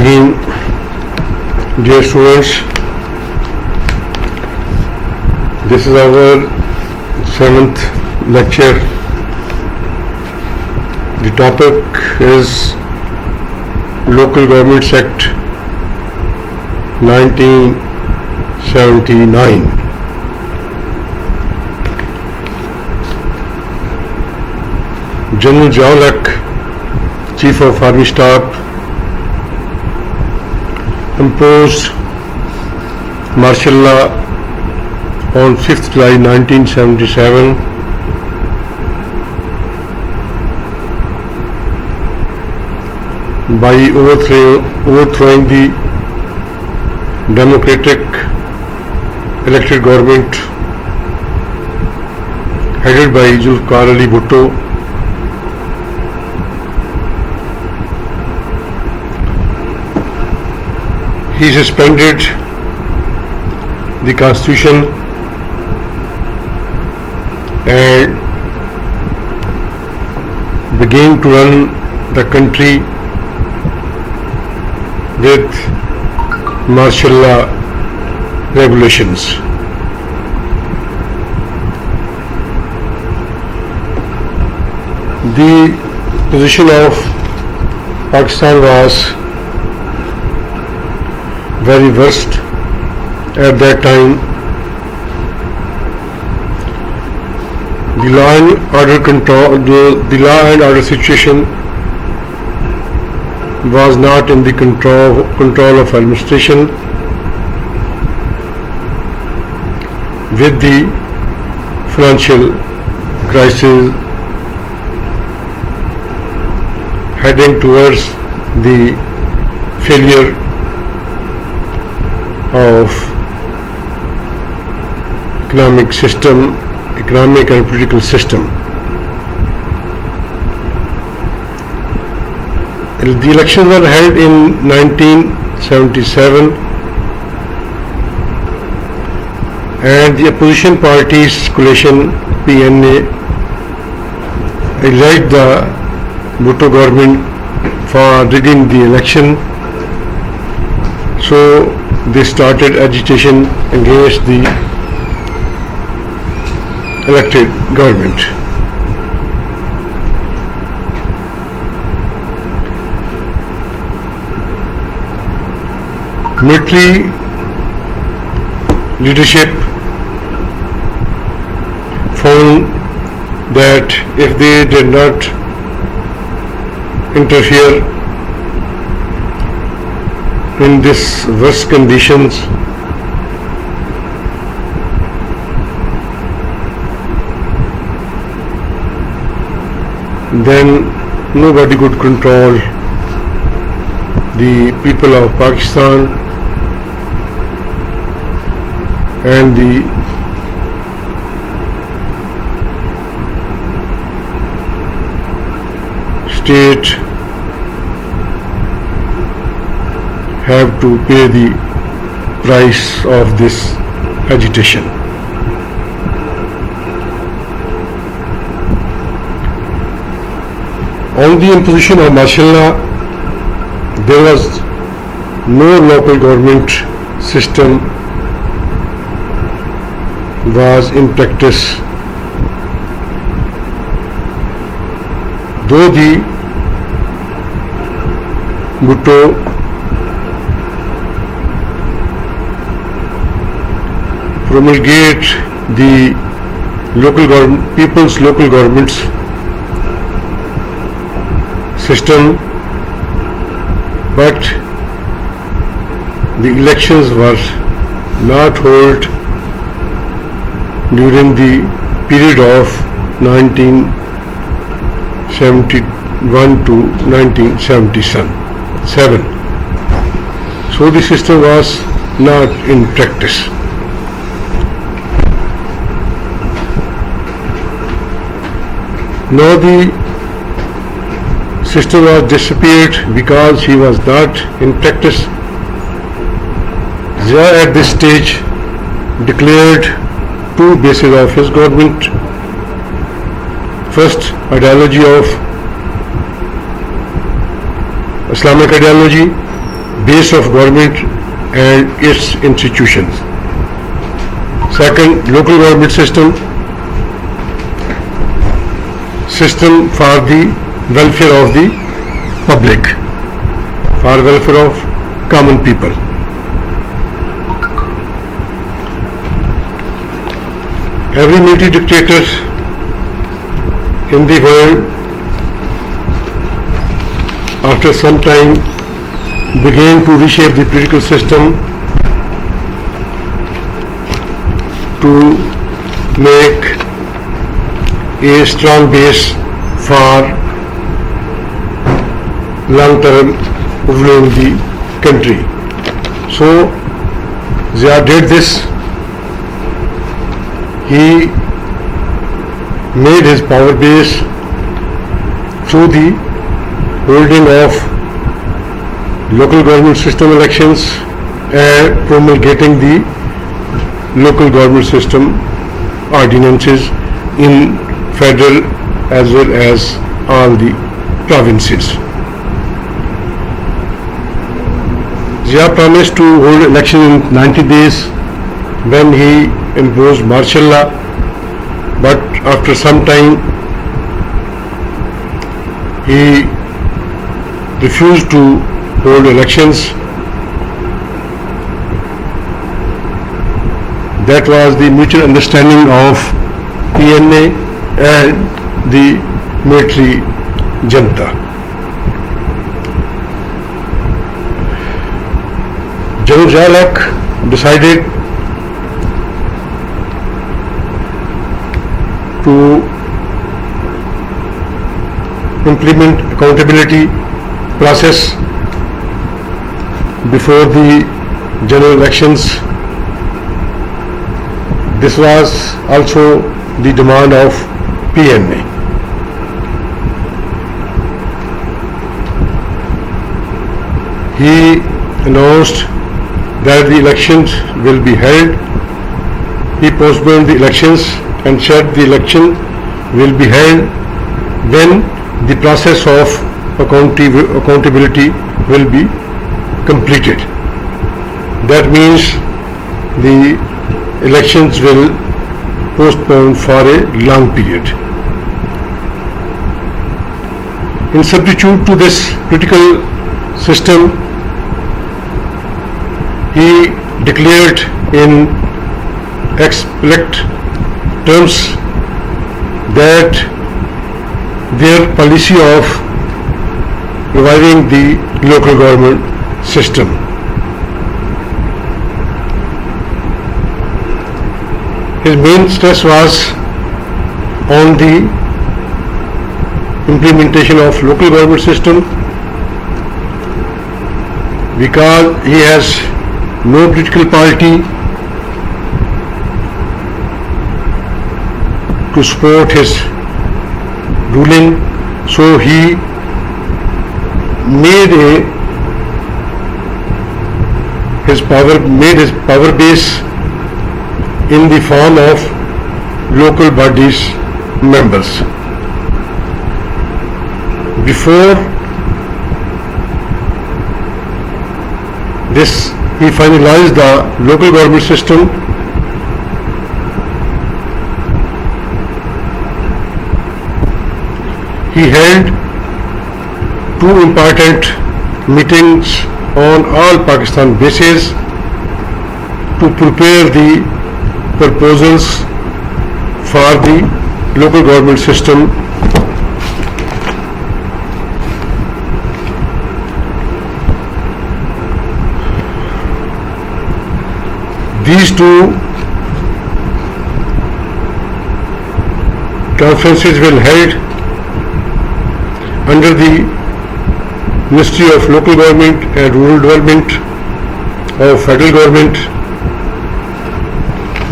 Rahim. Dear students, this is our 7th lecture. The topic is Local Governments Act 1979. General Ziaul-Haq, Chief of Army Staff, imposed martial law on 5th July 1977 by overthrowing the democratic elected government headed by Zulfikar Ali Bhutto. He suspended the constitution and began to run the country with martial law regulations. The position of Pakistan was very worst at that time. The law and order situation was not in the control of administration. With the financial crisis heading towards the failure of economic and political system. The elections were held in 1977 and the opposition party's coalition PNA alleged the Bhutto government for rigging the election. So they started agitation against the elected government. Military leadership found that if they did not interfere in this worst conditions, then nobody could control the people of Pakistan and the state have to pay the price of this agitation. On the imposition of martial law, there was no local government system was in practice. Though the Bhutto promulgate the people's local governments system, but the elections were not held during the period of 1971 to 1977. So the system was not in practice. Now the system was disappeared because he was not in practice. Zia at this stage declared two bases of his government. First, ideology of Islamic ideology, base of government and its institutions. Second, local government system for the welfare of the public, for welfare of common people. Every military dictator in the world after some time began to reshape the political system to make a strong base for long-term ruling the country. So Zia did this. He made his power base through the holding of local government system elections and promulgating the local government system ordinances in federal as well as all the provinces. Zia promised to hold election in 90 days when he imposed martial law, but after some time he refused to hold elections. That was the mutual understanding of PNA and the military junta. General Zia decided to implement accountability process before the general elections. This was also the demand of PNA. He announced that the elections will be held. He postponed the elections and said the election will be held when the process of accountability will be completed. That means the elections will postpone for a long period. In substitute to this political system, he declared in explicit terms that their policy of reviving the local government system. His main stress was on the implementation of local government system because he has no political party to support his ruling, so he made his power base in the form of local bodies members. Before this, he finalized the local government system. He held two important meetings on all Pakistan bases to prepare the proposals for the local government system. These two conferences were held under the Ministry of Local Government and Rural Development of Federal Government.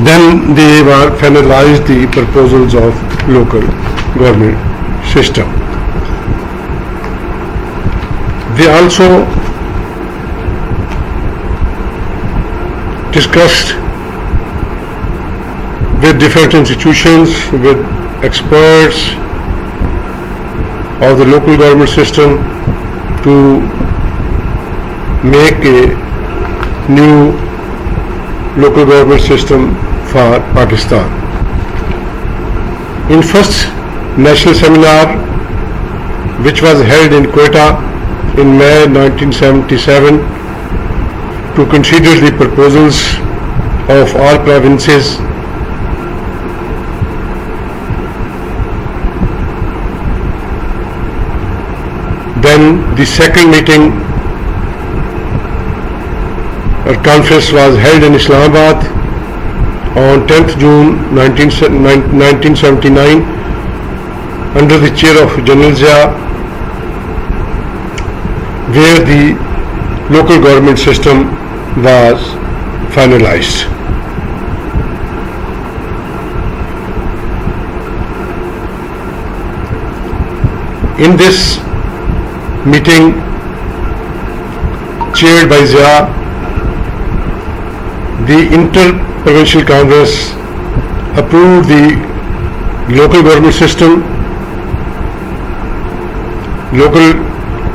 Then they were finalized the proposals of local government system. They also discussed with different institutions, with experts of the local government system to make a new local government system for Pakistan. In first national seminar, which was held in Quetta in May 1977, to consider the proposals of all provinces, then the second meeting or conference was held in Islamabad on 10th June 1979 under the chair of General Zia, where the local government system was finalized. In this meeting, chaired by Zia, the Inter-Provincial Congress approved the local government system.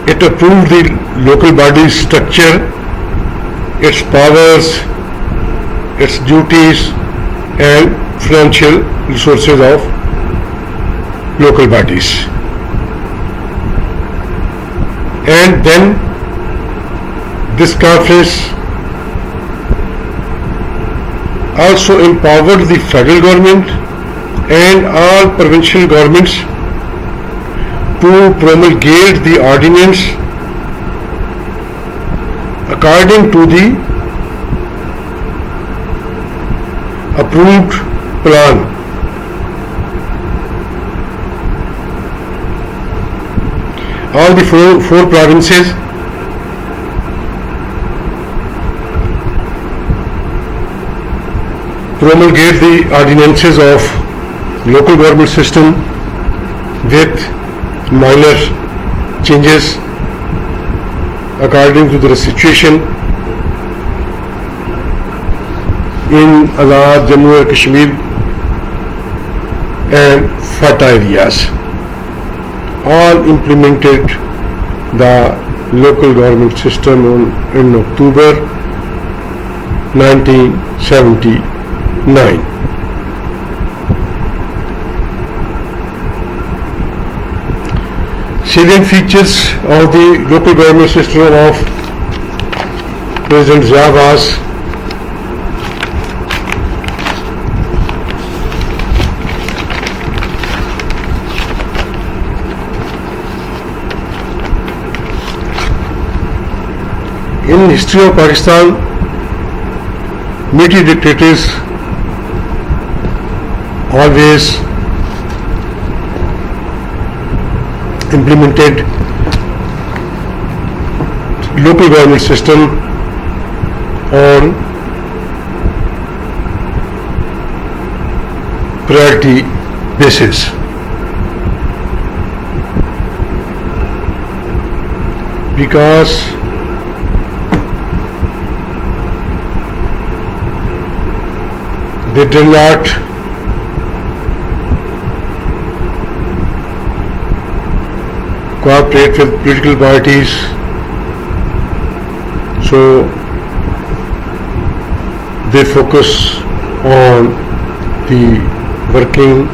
It approved the local body structure, its powers, its duties and financial resources of local bodies. And then this conference also empowered the federal government and all provincial governments to promulgate the ordinance according to the approved plan. All the four provinces promulgate the ordinances of local government system with minor changes according to the situation in Azad, Jammu and Kashmir and FATA areas. All implemented the local government system in October 1979. Salient features of the local government system of President Zia was in history of Pakistan, military dictators always implemented local government system on priority basis. Because they did not cooperate with political parties, so they focus on the working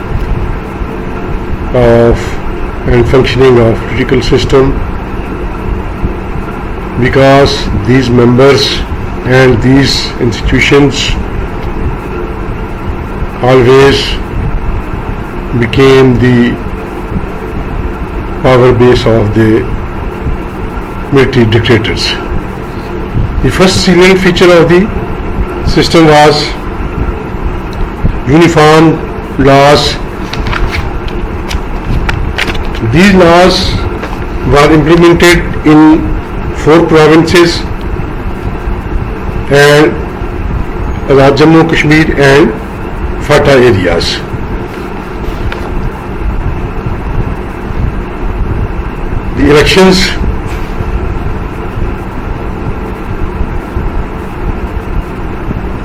of and functioning of political system, because these members and these institutions always became the power base of the military dictators. The first salient feature of the system was uniform laws. These laws were implemented in 4 provinces and Jammu, Kashmir and FATA areas. The elections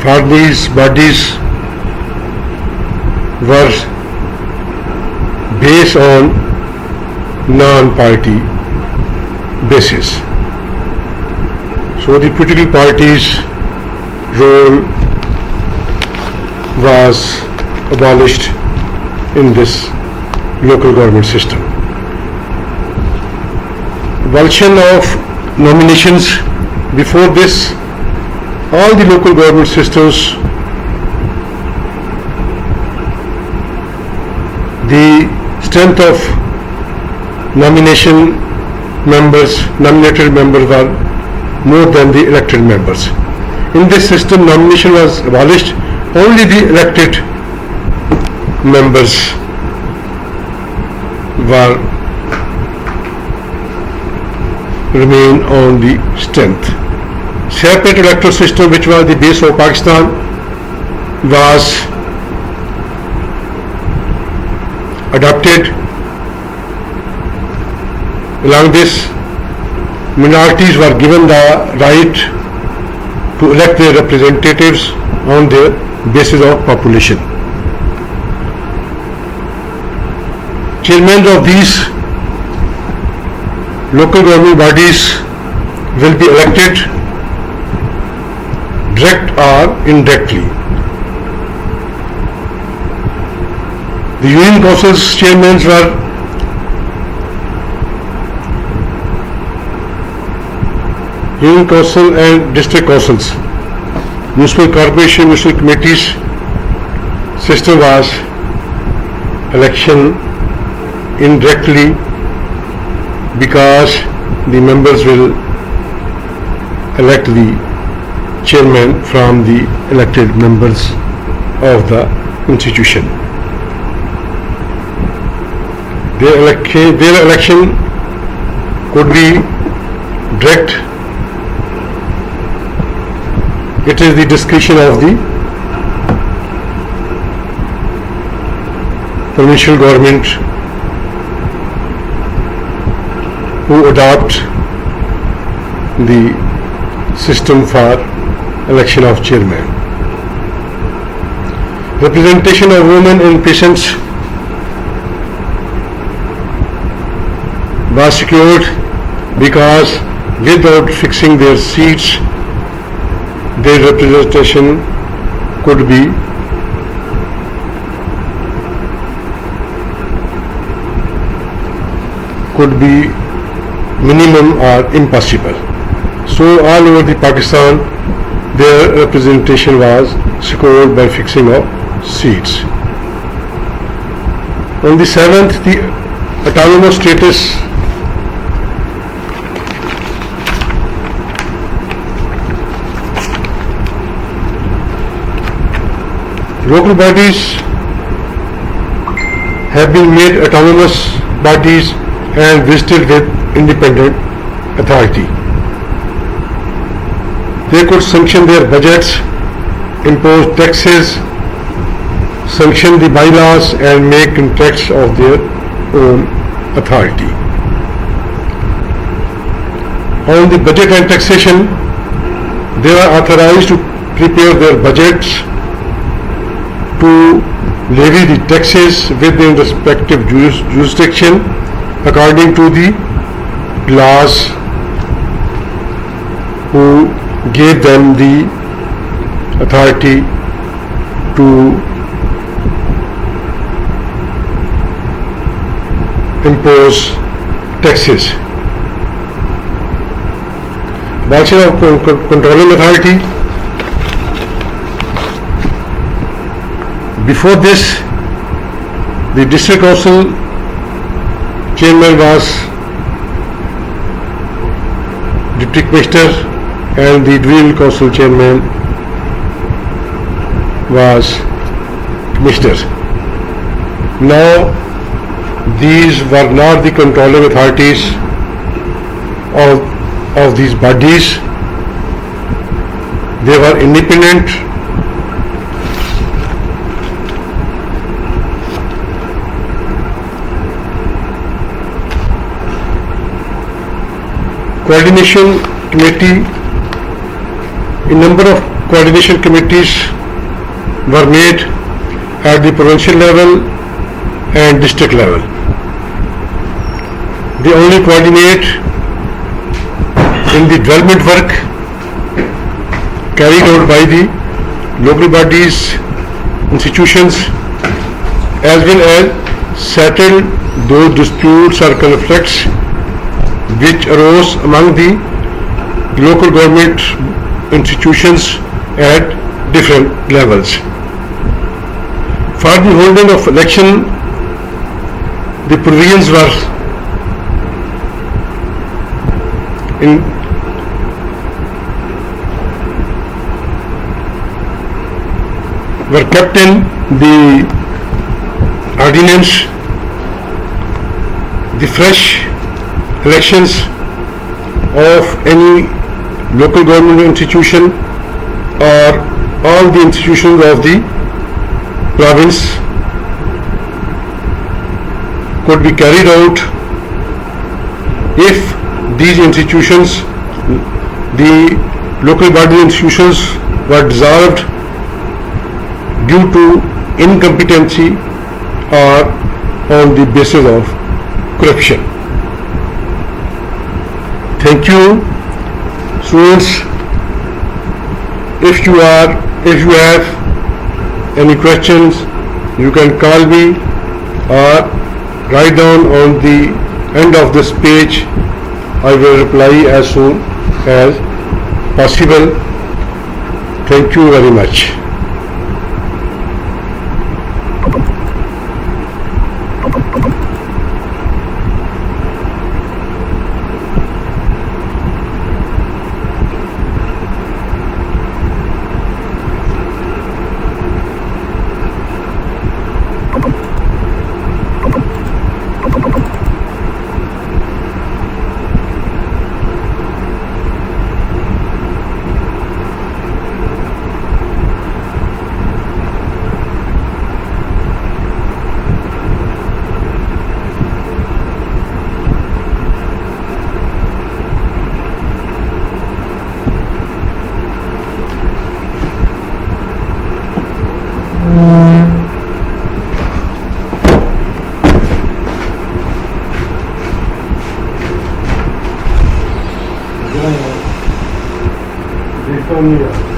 for these bodies were based on non-party basis. So the political parties' role was abolished in this local government system. Abolition of nominations. Before this, all the local government systems, the strength of nominated members were more than the elected members. In this system, nomination was abolished. Only the elected members remain on the strength. Separate electoral system, which was the base of Pakistan, was adopted. Along this, minorities were given the right to elect their representatives on the basis of population. Chairmen of these local government bodies will be elected direct or indirectly. The union council's chairmen were union council and district councils. Municipal corporation, municipal committees system was election indirectly, because the members will elect the chairman from the elected members of the institution. Their election could be direct. It is the discretion of the provincial government who adopt the system for election of chairman. Representation of women in patients was secured, because without fixing their seats, their representation could be minimum or impossible. So all over the Pakistan, their representation was secured by fixing of seats. On the 7th, the autonomous status local bodies have been made autonomous bodies and visited with independent authority. They could sanction their budgets, impose taxes, sanction the bylaws, and make contracts of their own authority. On the budget and taxation, they are authorized to prepare their budgets, to levy the taxes within respective jurisdiction according to the laws who gave them the authority to impose taxes. Abolition of controlling authority. Before this, the district council chairman was deputy commissioner and the divisional council chairman was commissioner. Now, these were not the controlling authorities of these bodies. They were independent. Coordination committee, a number of coordination committees were made at the provincial level and district level. They only coordinate in the development work carried out by the local bodies, institutions, as well as settle those disputes or conflicts which arose among the local government institutions at different levels. For the holding of election, the provisions were kept in the ordinance. The fresh elections of any local government institution or all the institutions of the province could be carried out if these institutions, the local body institutions, were dissolved due to incompetency or on the basis of corruption. Thank you, students. If you have any questions, you can call me or write down on the end of this page. I will reply as soon as possible. Thank you very much. They told me